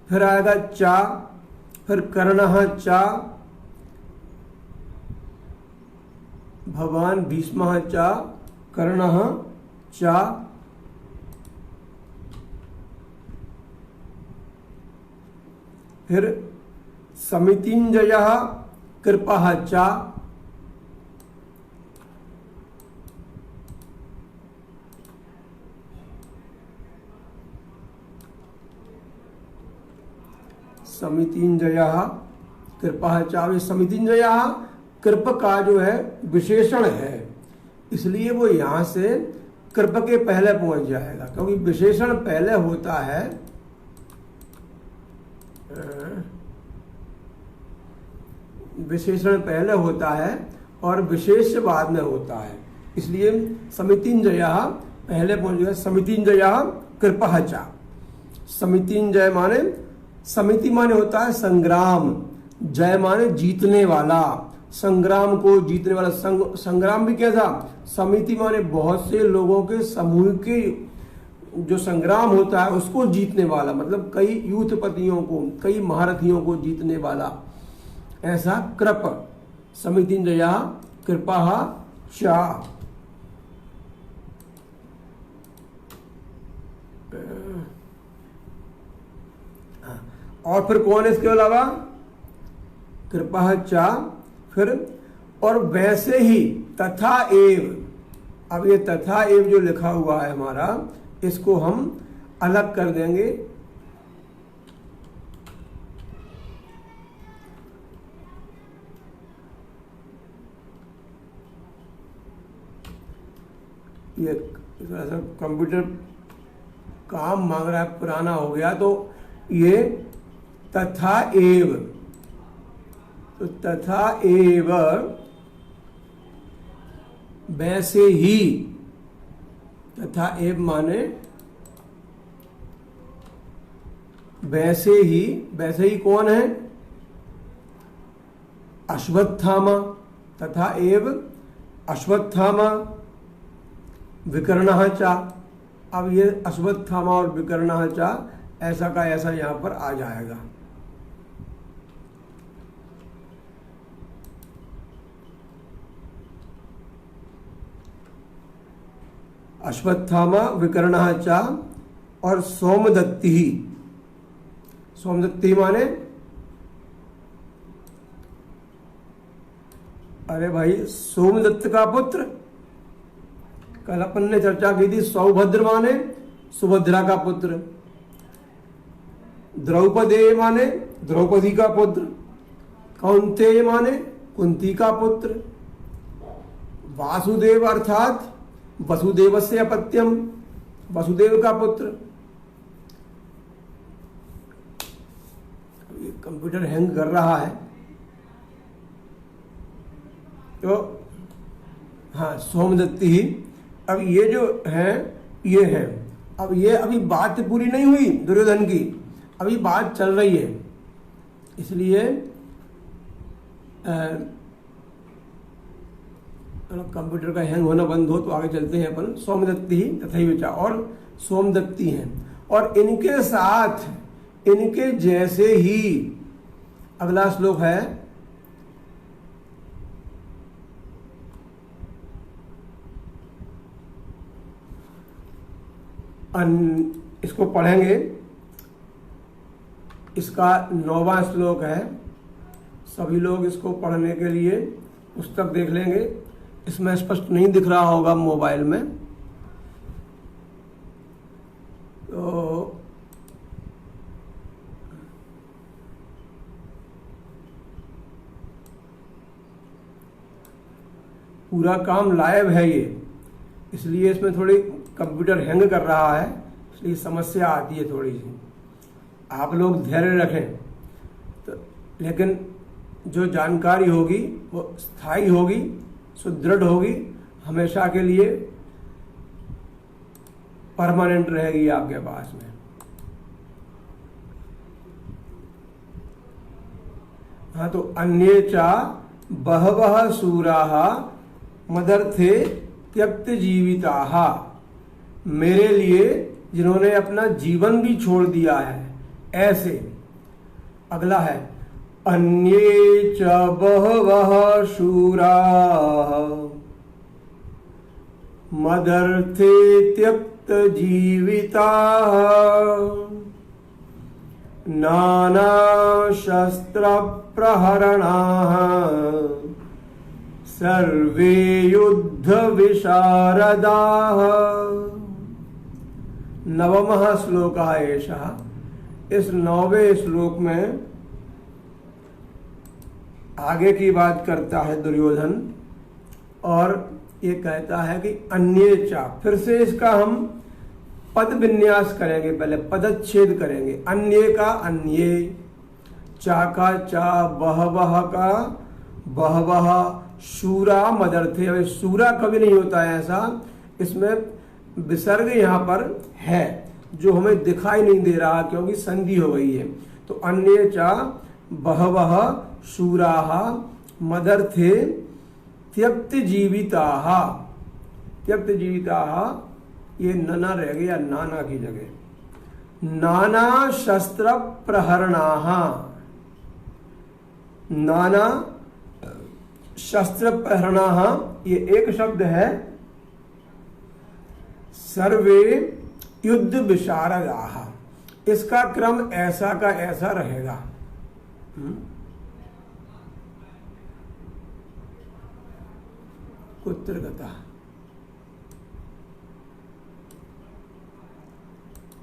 फिर आएगा चा, फिर कर्णः च, भवान भीष्मः च कर्णः च, फिर समितिंजयः कृपः च, समितिंजयः कृपः च। समितिंजयः कृप का जो है विशेषण है, इसलिए वो यहां से कृप के पहले पहुंच जाएगा, क्योंकि विशेषण पहले होता है, विशेषण पहले होता है और विशेष बाद में होता है, इसलिए समितिंजयः पहले पहुंच गया। समितिंजयः कृपः च, समितिंजय माने, समिति माने होता है संग्राम, जय माने जीतने वाला, संग्राम को जीतने वाला। संग्राम भी क्या था, समिति माने बहुत से लोगों के समूह के जो संग्राम होता है उसको जीतने वाला, मतलब कई यूथपतियों को, कई महारथियों को जीतने वाला, ऐसा कृप। समितिंजयः कृपः च। और फिर कौन है इसके अलावा, कृपः च, फिर और वैसे ही तथा एव। अब ये तथा एव जो लिखा हुआ है हमारा, इसको हम अलग कर देंगे, ये कंप्यूटर काम मांग रहा है, पुराना हो गया, तो ये तथा एव, तो तथा एव वैसे ही, तथा एव माने वैसे ही, वैसे ही कौन है? अश्वत्थामा, तथा एव अश्वत्थामा विकर्णः च। अब ये अश्वत्थामा और विकर्णः च ऐसा का ऐसा यहां पर आ जाएगा। अश्वत्थामा विकर्णः च और सोमदत्ति, सोमदत्ति माने, अरे भाई सोमदत्त का पुत्र, कल अपन ने चर्चा की थी। सौभद्र माने सुभद्रा का पुत्र, द्रौपदी माने द्रौपदी का पुत्र, कौन्तेय माने कुंती का पुत्र, वासुदेव अर्थात वसुदेवस्य अपत्यम, वसुदेव का पुत्र। ये कंप्यूटर हैंग कर रहा है, तो हाँ सोमदत्ति ही। अब ये जो है ये है, अब ये अभी बात पूरी नहीं हुई दुर्योधन की, अभी बात चल रही है, इसलिए कंप्यूटर का हैंग होना बंद हो तो आगे चलते हैं अपन। सोमदत्ति ही तथैवच, और सोमदत्ति हैं, और इनके साथ इनके जैसे ही अगला श्लोक है, इसको पढ़ेंगे, इसका 9वां श्लोक है। सभी लोग इसको पढ़ने के लिए पुस्तक देख लेंगे, इसमें स्पष्ट नहीं दिख रहा होगा मोबाइल में, तो पूरा काम लाइव है ये, इसलिए इसमें थोड़ी कंप्यूटर हैंग कर रहा है, इसलिए समस्या आती है थोड़ी सी। आप लोग धैर्य रखें तो, लेकिन जो जानकारी होगी वो स्थायी होगी, सुदृढ़ होगी, हमेशा के लिए परमानेंट रहेगी आपके पास में। हाँ, तो अन्ये चा बहवः शूराः मदर्थे त्यक्त जीविताः, मेरे लिए जिन्होंने अपना जीवन भी छोड़ दिया है, ऐसे। अगला है अन्ये च बहवः शूराः मदर्थे त्यक्त जीविताः नाना शस्त्र प्रहरणाः सर्वे युद्ध विशारदाः। 9वां श्लोक है एषः। इस 9वें श्लोक में आगे की बात करता है दुर्योधन, और ये कहता है कि अन्ये चा, फिर से इसका हम पद विन्यास करेंगे, पहले पदच्छेद करेंगे। अन्ये का अन्ये, चा का चा, बहवह का बहवह, शूरा मदर्थे। अब शूरा कभी नहीं होता है ऐसा, इसमें विसर्ग यहाँ पर है जो हमें दिखाई नहीं दे रहा क्योंकि संधि हो गई है। तो अन्ये चा बहवः शूराः मदर्थे त्यक्त जीविताः, त्यक्त जीविताः ये नना रह गया नाना की जगह। नाना शस्त्र प्रहरणाः, नाना शस्त्र प्रहरणाः ये एक शब्द है। सर्वे युद्ध विशारदाः, इसका क्रम ऐसा का ऐसा रहेगा। कुत्रगता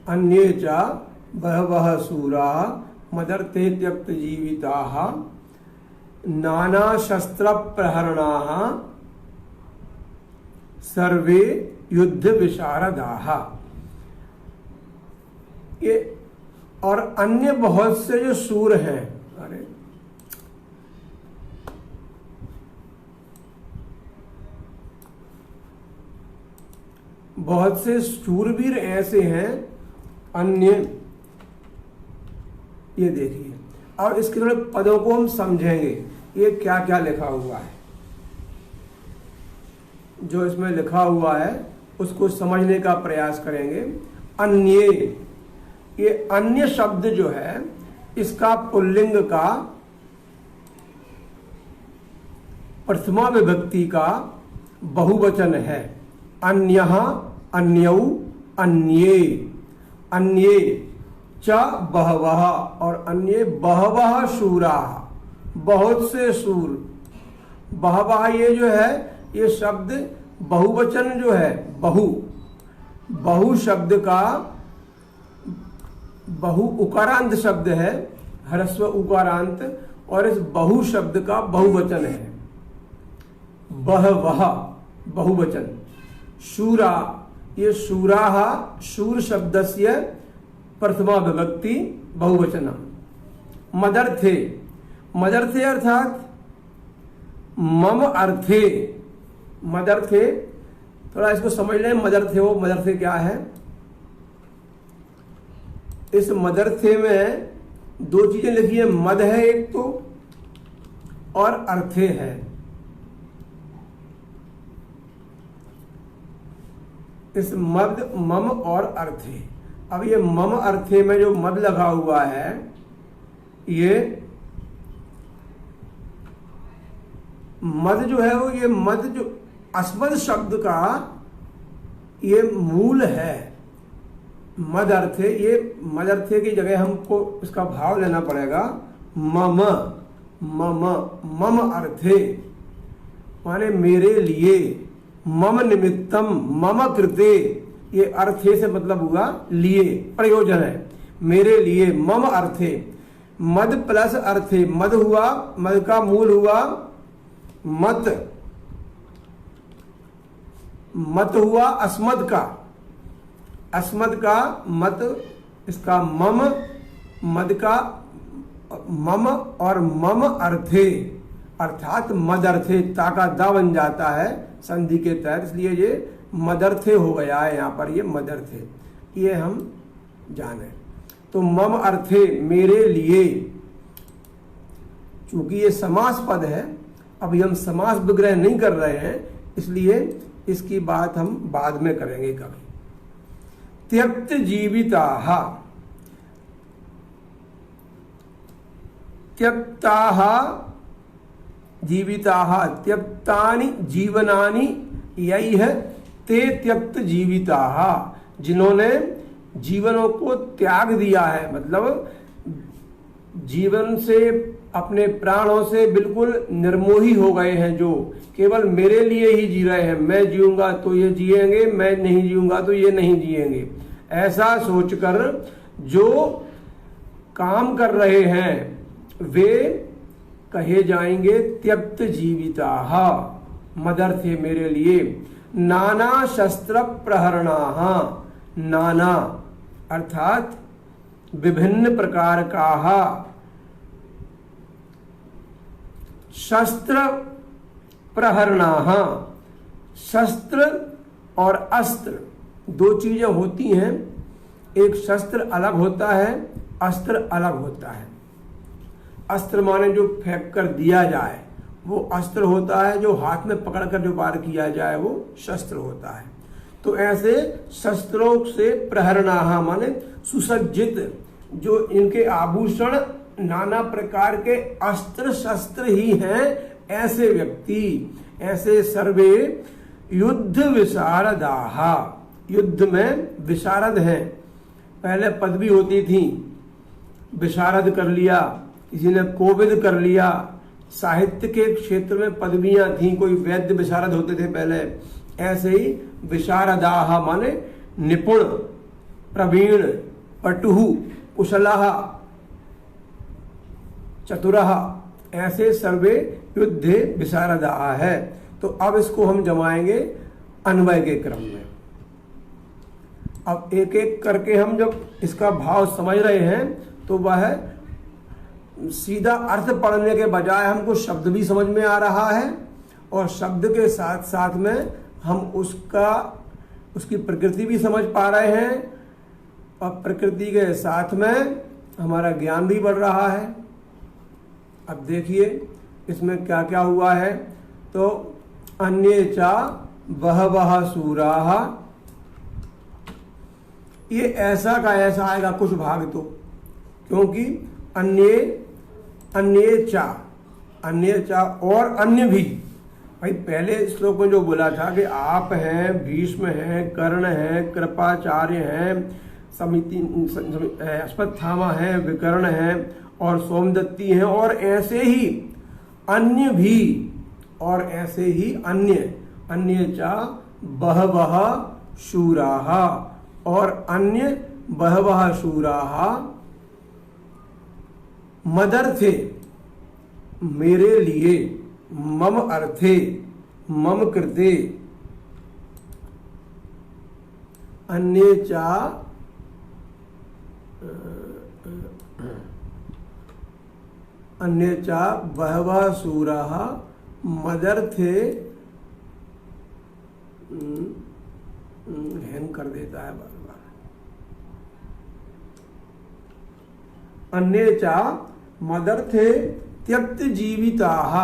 अन्ये च बहवः शूराः मदर्थे त्यक्त जीविताः नाना शस्त्र प्रहरणाः सर्वे युद्ध विशारदाः। ये और अन्य बहुत से जो सूर हैं, अरे बहुत से शूरवीर ऐसे हैं अन्य, ये देखिए। अब इसके थोड़े पदों को हम समझेंगे, ये क्या क्या लिखा हुआ है। जो इसमें लिखा हुआ है उसको समझने का प्रयास करेंगे। अन्य, ये अन्य शब्द जो है इसका पुल्लिंग का प्रथमा विभक्ति का बहुवचन है। अन्यः, अन्यौ, अन्ये, अन्ये च बहवः, और अन्ये बहवः शूराः, बहुत से सूर। बहवः ये जो है ये शब्द बहुवचन जो है, बहु शब्द का, बहु उकारांत शब्द है, ह्रस्व उकारांत, और इस बहु शब्द का बहुवचन है बहवः, बहुवचन। शूरा, ये शूराः शूर शब्दस्य प्रथमा विभक्ति बहुवचनम। मदर्थे, मदर्थे अर्थात मम अर्थे, मदर्थे, थोड़ा इसको समझ लें। मदर्थे हो, मदर्थे क्या है? इस मदर्थे में दो चीजें लिखी है, मद है एक तो, और अर्थे है। इस मद, मम और अर्थे। अब ये मम अर्थे में जो मद लगा हुआ है, ये मद जो है वो, ये मद जो अस्मद शब्द का ये मूल है। मद अर्थे, ये मद अर्थे की जगह हमको इसका भाव लेना पड़ेगा। मम, मम, मम अर्थे माने मेरे लिए। मम निमित्तम, मम कृते, ये अर्थे से मतलब हुआ लिए, प्रयोजन है, मेरे लिए। मम अर्थे, मद प्लस अर्थे, मद हुआ, मद का मूल हुआ मत, मत हुआ अस्मद का, अस्मद का मत, इसका मम, मद का मम, और मम अर्थे अर्थात मदर्थे, ता का दा बन जाता है संधि के तहत, इसलिए ये मदर्थे हो गया है यहाँ पर, ये मदर्थे, ये हम जाने। तो मम अर्थे, मेरे लिए, चूंकि ये समास पद है, अभी हम समास विग्रह नहीं कर रहे हैं, इसलिए इसकी बात हम बाद में करेंगे कभी। त्यक्त जीविताः, त्यक्ताः जीविताः, त्यक्तानि जीवनानि यैः ते त्यक्त जीविताः, जिन्होंने जीवनों को त्याग दिया है, मतलब जीवन से, अपने प्राणों से बिल्कुल निर्मोही हो गए हैं, जो केवल मेरे लिए ही जी रहे हैं। मैं जीऊंगा तो ये जिएंगे, मैं नहीं जीऊंगा तो ये नहीं जिएंगे, ऐसा सोचकर जो काम कर रहे हैं वे कहे जाएंगे त्यक्त जीविताः, मदर्थे, मेरे लिए। नाना शस्त्र प्रहरणाः, नाना अर्थात विभिन्न प्रकार का, शस्त्र प्रहरणाः, शस्त्र और अस्त्र दो चीजें होती हैं। एक शस्त्र अलग होता है, अस्त्र अलग होता है। अस्त्र माने जो फेंक कर दिया जाए वो अस्त्र होता है, जो हाथ में पकड़कर जो वार किया जाए वो शस्त्र होता है। तो ऐसे शस्त्रों से प्रहरणाः माने सुसज्जित, जो इनके आभूषण नाना प्रकार के अस्त्र शस्त्र ही हैं, ऐसे व्यक्ति, ऐसे सर्वे युद्ध विशारदाः, युद्ध में विशारद हैं। पहले पदवी होती थी, विशारद कर लिया, किसी ने कोविद कर लिया। साहित्य के क्षेत्र में पदवियां थी, कोई वैद्य विशारद होते थे पहले, ऐसे ही विशारदाः माने निपुण, प्रवीण, पटुः, कुशलः, चतुरः, ऐसे सर्वे युद्धे विशारदाः है। तो अब इसको हम जमाएंगे अन्वय के क्रम में। अब एक एक करके हम जब इसका भाव समझ रहे हैं तो वह सीधा अर्थ पढ़ने के बजाय हमको शब्द भी समझ में आ रहा है और शब्द के साथ साथ में हम उसकी प्रकृति भी समझ पा रहे हैं और प्रकृति के साथ में हमारा ज्ञान भी बढ़ रहा है। अब देखिए इसमें क्या क्या हुआ है। तो अन्ये चा बहवः सूराः, ये ऐसा का ऐसा आएगा कुछ भाग तो, क्योंकि अन्ये चा और अन्य भी। भाई पहले श्लोक में जो बोला था कि आप हैं, भीष्म हैं, कर्ण हैं, कृपाचार्य हैं, अश्वत्थामा हैं, विकर्ण हैं और सोमदत्ती हैं और ऐसे ही अन्य भी, और ऐसे ही अन्य चा बहवः शूराः, और अन्य बहवः शूराः मदर्थे, मेरे लिए, मम अर्थे, मम कृते, अन्ये चा बहवः शूराः मदर्थे, हैंग कर देता है बार बार, अन्ये चा मदर्थे त्यक्त जीविताः,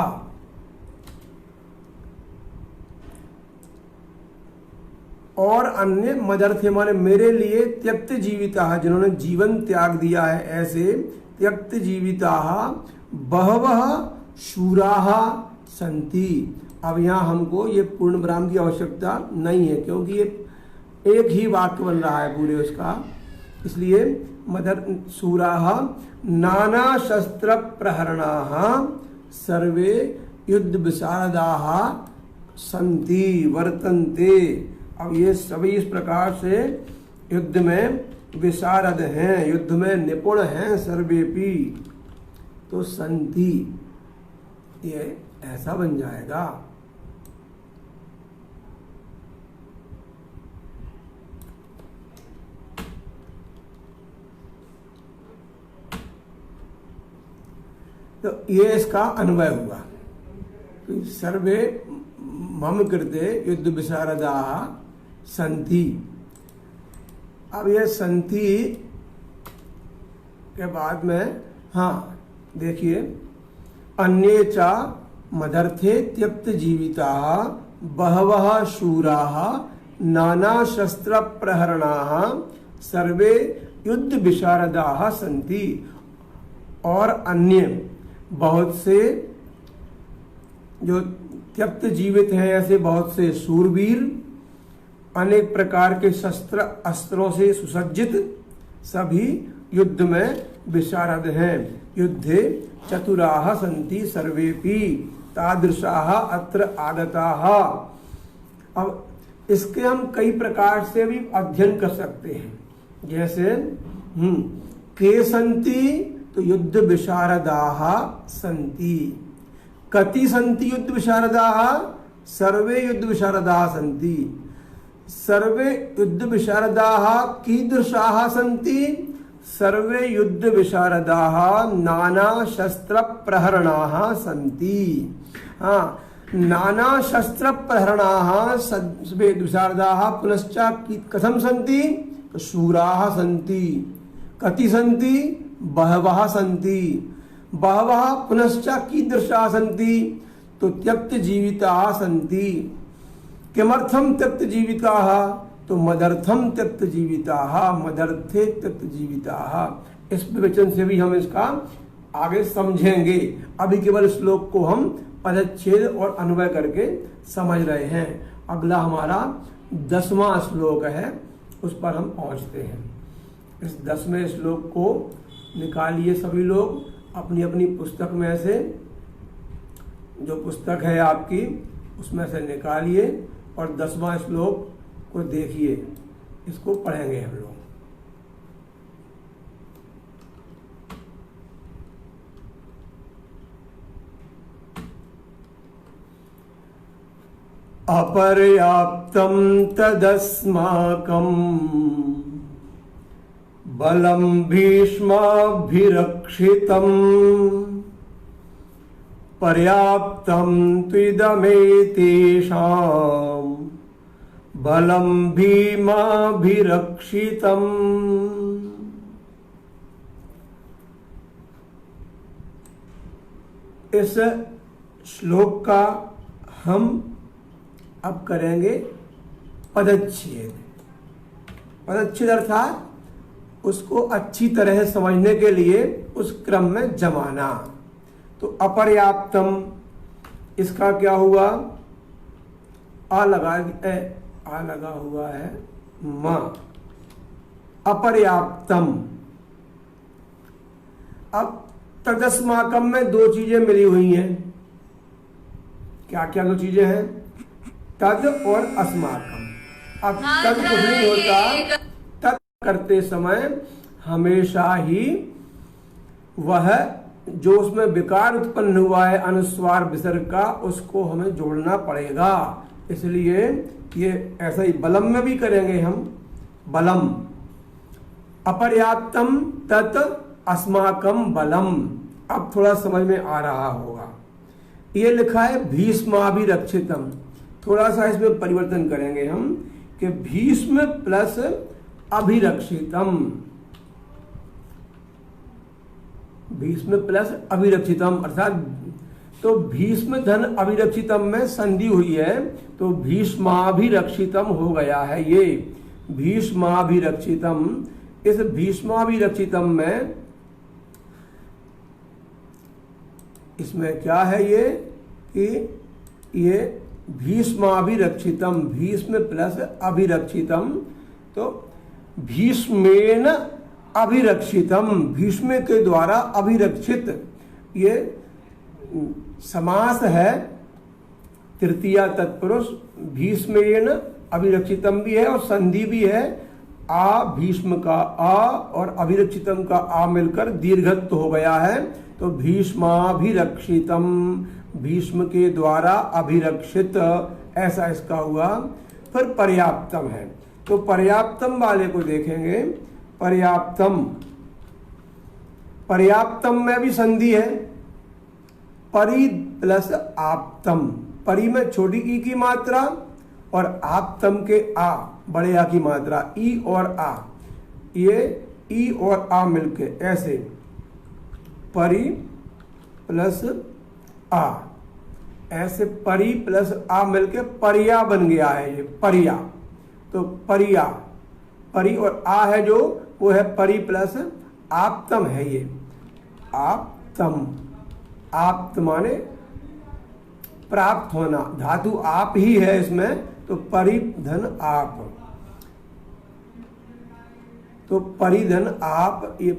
और अन्य मदर्थे माने मेरे लिए, त्यक्त जीविताः जिन्होंने जीवन त्याग दिया है, ऐसे त्यक्त जीविताः बहवः शूराः सन्ति। अब यहाँ हमको ये पूर्ण विराम की आवश्यकता नहीं है क्योंकि ये एक ही वाक्य बन रहा है पूरे उसका, इसलिए मदर शूराः नाना शस्त्र प्रहरणाः सर्वे युद्ध विशारदाः सन्ति वर्तन्ते। अब ये सभी इस प्रकार से युद्ध में विशारद हैं, युद्ध में निपुण हैं, सर्वेपि, तो सन्ति ये ऐसा बन जाएगा। तो ये इसका अन्वय हुआ। तो सर्वे मम कृते युद्ध विशारदाः सन्ति। अब ये सन्ति के बाद में हाँ देखिए, अन्ये चा मदर्थे त्यक्त जीविताः बहवः शूराः नाना शस्त्र प्रहरणाः सर्वे युद्ध विशारदाः सन्ति। और अन्य बहुत से जो त्यक्त जीवित हैं, ऐसे बहुत से शूरवीर, अनेक प्रकार के शस्त्र अस्त्रों से सुसज्जित, सभी युद्ध में विशारद हैं। युद्धे चतुराः सन्ति सर्वेपि तादृशाः अत्र आगताः। अब इसके हम कई प्रकार से भी अध्ययन कर सकते हैं, जैसे के सन्ति तो युद्ध विशारदाः सन्ति, कति सन्ति युद्ध विशारदाः, सर्वे युद्ध विशारदाः सन्ति। सर्वे युद्ध विशारदाः कीदृशाः सन्ति, सर्वे युद्ध विशारदाः नाना शस्त्र प्रहरणाः सन्ति। हाँ, नाना शस्त्र प्रहरणाः सर्वे विशारदाः पुनश्च कथं सन्ति, शूराः सन्ति। कति सन्ति, बहवः सन्ति। बहवः पुनश्च कीदृशाः सन्ति, तो त्यक्त जीविताः सन्ति। किमर्थम त्यक्त जीविताः, तो मदर्थम त्यक्त जीविताः, मदर्थे त्यक्त जीविताः। इस विवेचन से भी हम इसका आगे समझेंगे। अभी केवल श्लोक को हम पदच्छेद और अन्वय करके समझ रहे हैं। अगला हमारा 10वां श्लोक है, उस पर हम पहुंचते हैं। इस 10वें श्लोक को निकालिए सभी लोग अपनी अपनी पुस्तक में से, जो पुस्तक है आपकी उसमें से निकालिए और 10वां श्लोक को देखिए। इसको पढ़ेंगे हम लोग। अपर्याप्तं तदस्माकं बलं भीष्माभिरक्षितम् पर्याप्तं त्विदमेतेषां बलं भीमाभिरक्षितम्। इस श्लोक का हम अब करेंगे पदच्छेद। पदच्छेद अर्थात उसको अच्छी तरह समझने के लिए उस क्रम में जमाना। तो अपर्याप्तम, इसका क्या हुआ? आ लगा हुआ है म। अपर्याप्तम। अब तदस्माकम में दो चीजें मिली हुई हैं। क्या क्या दो चीजें हैं? तद और अस्माकम। अब तद कुछ नहीं होता, तद करते समय हमेशा ही वह जो उसमें विकार उत्पन्न हुआ है अनुस्वार विसर्ग का, उसको हमें जोड़ना पड़ेगा। इसलिए ये ऐसा ही बलम में भी करेंगे हम। बलम अपर्याप्तम तत् अस्माकम बलम। अब थोड़ा समझ में आ रहा होगा। ये लिखा है भीष्माभिरक्षितम। थोड़ा सा इसमें परिवर्तन करेंगे हम कि भीष्म प्लस अभिरक्षितम। भीष्म प्लस अभिरक्षितम अर्थात, तो भीष्म धन अभिरक्षितम में संधि हुई है, तो भीष्माभिरक्षितम हो गया है। ये भीष्माभिरक्षितम, इस भीष्माभिरक्षितम में इसमें क्या है ये कि ये भीष्माभिरक्षितम, भीष्म प्लस अभिरक्षितम, तो भीष्मेन अभिरक्षितम, भीष्म के द्वारा अभिरक्षित। ये समास है तृतीया तत्पुरुष। भीष्मेन अभिरक्षितम भी है और संधि भी है। आ भीष्म का आ और अभिरक्षितम का आ मिलकर दीर्घत्व हो गया है, तो भीष्माभिरक्षितम, भीष्म के द्वारा अभिरक्षित, ऐसा इसका हुआ। फिर पर्याप्तम है, तो पर्याप्तम वाले को देखेंगे। पर्याप्तम, पर्याप्तम में भी संधि है। परि प्लस आप्तम, परि में छोटी ई की मात्रा और आप्तम के आ बड़े आ की मात्रा, ई और आ, ये ई और आ मिलके ऐसे परि प्लस आ, ऐसे परि प्लस आ मिलके परिया बन गया है ये परिया। तो परिया, परि और आ है जो वो है परि प्लस आप्तम है ये। आप्तम, आप्त माने प्राप्त होना, धातु आप ही है इसमें, तो परिधन आप, तो परिधन आप, ये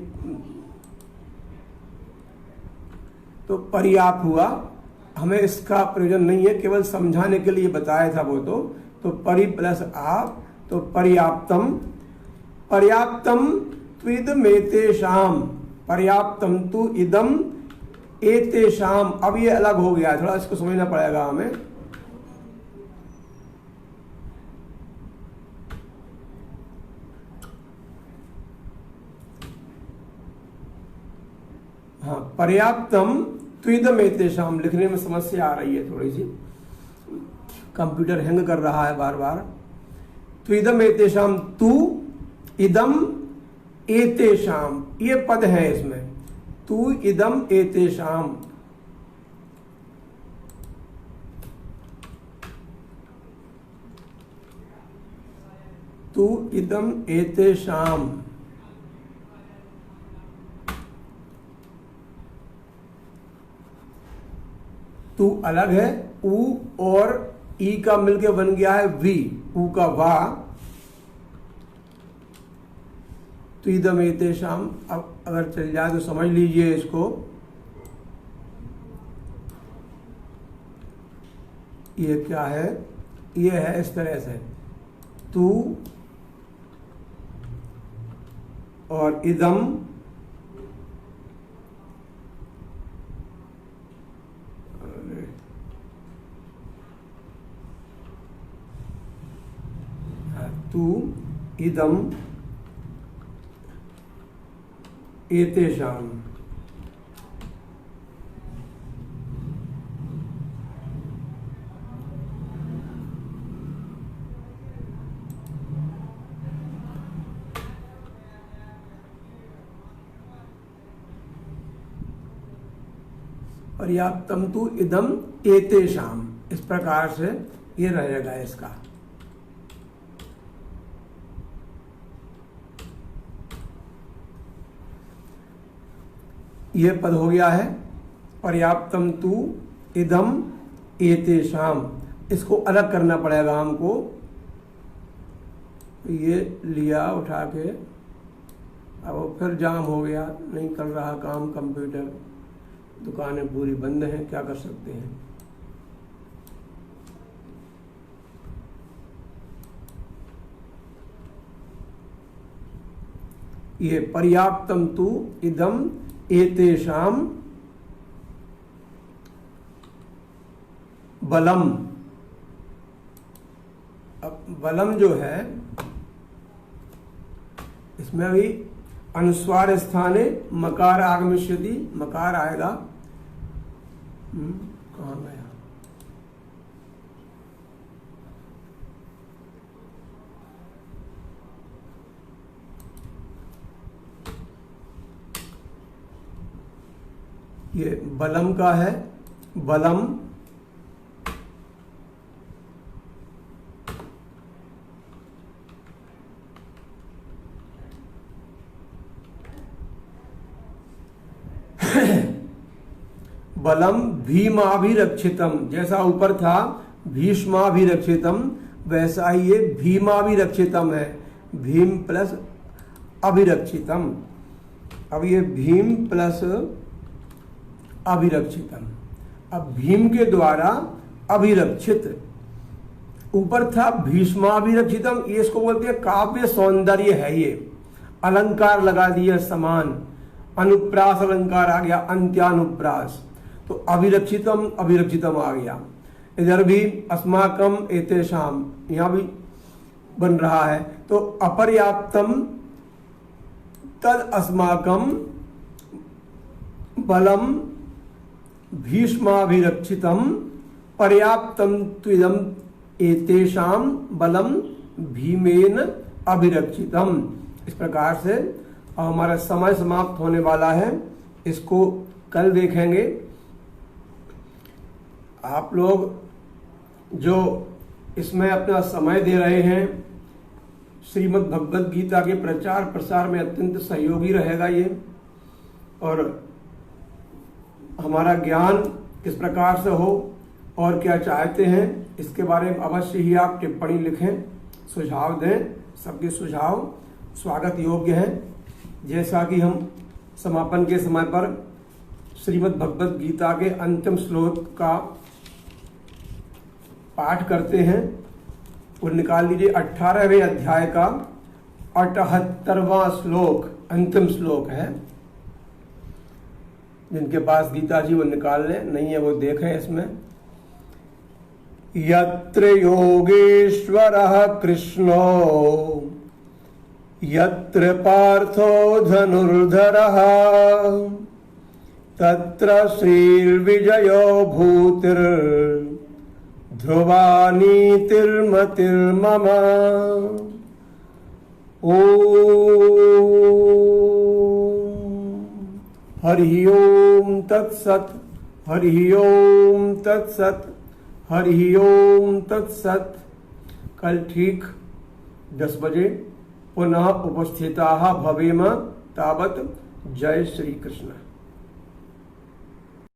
तो पर्याप्त हुआ। हमें इसका प्रयोजन नहीं है, केवल समझाने के लिए बताया था वो। तो परि प्लस आप, तो पर्याप्तम। पर्याप्तम त्विदमेतेषाम, पर्याप्तम तु इदम एतेषाम। अब ये अलग हो गया, थोड़ा इसको समझना पड़ेगा हमें। हाँ, पर्याप्तम त्विदमेतेषाम लिखने में समस्या आ रही है थोड़ी सी, कंप्यूटर हैंग कर रहा है बार बार। त्विदमेतेषाम, तू इदम एतेषाम, ये पद है इसमें। तू इदम एतेषाम, तू इदम एतेषाम। तू अलग है, ऊ और ई का मिलके बन गया है वी, ऊ का वा। तो इदम एतेषाम, अब अगर चल जाए तो समझ लीजिए इसको। ये क्या है? ये है इस तरह से, तू और इदम, तु इदम एतेषाम। पर्याप्तम तु इदम एतेषाम, इस प्रकार से ये रहेगा इसका। ये पद हो गया है पर्याप्तम तु इदम एतेषाम। इसको अलग करना पड़ेगा हमको। ये लिया उठा के, अब फिर जाम हो गया, नहीं कर रहा काम कंप्यूटर, दुकानें पूरी बंद हैं, क्या कर सकते हैं। ये पर्याप्तम तु इदम एतेषाम बलम। अब बलम जो है इसमें अभी अनुस्वार स्थाने मकार आगमिष्यति, मकार आएगा। कहाँ गया? ये बलम का है, बलम। बलम भीमाभिरक्षितम, जैसा ऊपर था भीष्माभिरक्षितम, वैसा ही ये भीमाभिरक्षितम है, भीम प्लस अभिरक्षितम। अब ये भीम प्लस अभिरक्षितम, अब भीम के द्वारा अभिरक्षित। ऊपर था भीष्माभिरक्षितम, ये इसको बोलते हैं काव्य सौंदर्य है। ये अलंकार लगा दिया समान, अनुप्रास अलंकार आ गया, अंत्यानुप्रास, तो अभिरक्षितम अभिरक्षितम आ गया। इधर भी अस्माकम एतेषाम, यहां भी बन रहा है। तो अपर्याप्तम तद अस्माकम बलम भीष्माभिरक्षितम पर्याप्तम त्विदम एतेषाम बलम भीमेन अभिरक्षितम। इस प्रकार से हमारा समय समाप्त होने वाला है, इसको कल देखेंगे। आप लोग जो इसमें अपना समय दे रहे हैं, श्रीमद् भगवद गीता के प्रचार प्रसार में अत्यंत सहयोगी रहेगा ये। और हमारा ज्ञान किस प्रकार से हो और क्या चाहते हैं, इसके बारे में अवश्य ही आप टिप्पणी लिखें, सुझाव दें। सबके सुझाव स्वागत योग्य हैं। जैसा कि हम समापन के समय पर श्रीमद् भगवद गीता के अंतिम श्लोक का पाठ करते हैं, वो निकाल लीजिए। 18वें अध्याय का 78वां श्लोक अंतिम श्लोक है। जिनके पास गीता जी वो निकाल लें, नहीं है वो देखें। इसमें यत्र योगेश्वरः कृष्णो यत्र पार्थो धनुर्धरः तत्र श्रीर्विजयो भूतिर् ध्रुवा नीतिर्मतिर्मम। हरि ओम तत्सत, हरि ओम तत्सत, हरि ओम तत्सत। कल ठीक 10 बजे पुनः उपस्थिताः भवेम। तावत् जय श्री कृष्ण।